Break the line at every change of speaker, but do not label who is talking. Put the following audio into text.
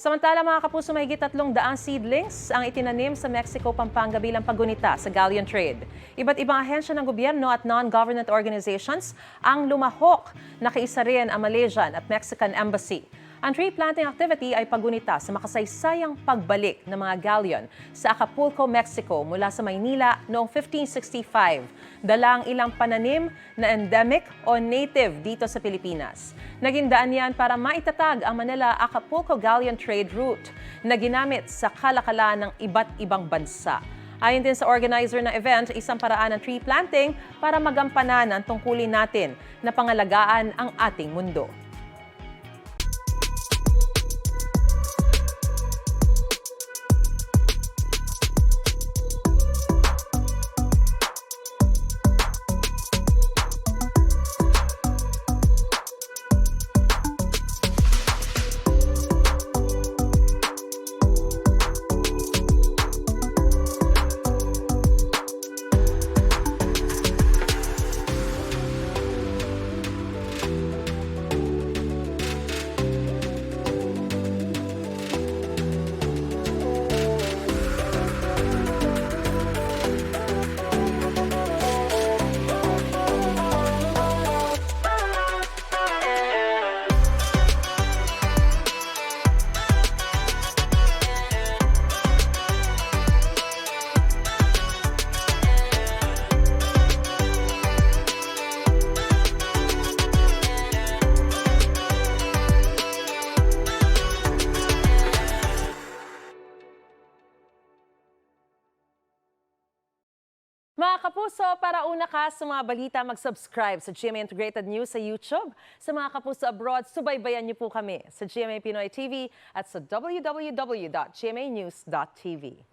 Samantala mga kapuso, mahigit 300 seedlings ang itinanim sa Mexico, Pampanga bilang paggunita sa galleon trade. Iba't ibang ahensya ng gobyerno at non-government organizations ang lumahok. Nakiisa rin ang Malaysian at Mexican Embassy. Ang tree planting activity ay paggunita sa makasaysayang pagbalik ng mga galleon sa Acapulco, Mexico mula sa Maynila noong 1565. Dalang ilang pananim na endemic o native dito sa Pilipinas. Naging daan yan para maitatag ang Manila-Acapulco galleon trade route na ginamit sa kalakalan ng iba't ibang bansa. Ayon din sa organizer ng event, isang paraan ng tree planting para magampanan ang tungkulin natin na pangalagaan ang ating mundo. Mga kapuso, para una ka sa mga balita, mag-subscribe sa GMA Integrated News sa YouTube. Sa mga kapuso abroad, subaybayan niyo po kami sa GMA Pinoy TV at sa www.gmanews.tv.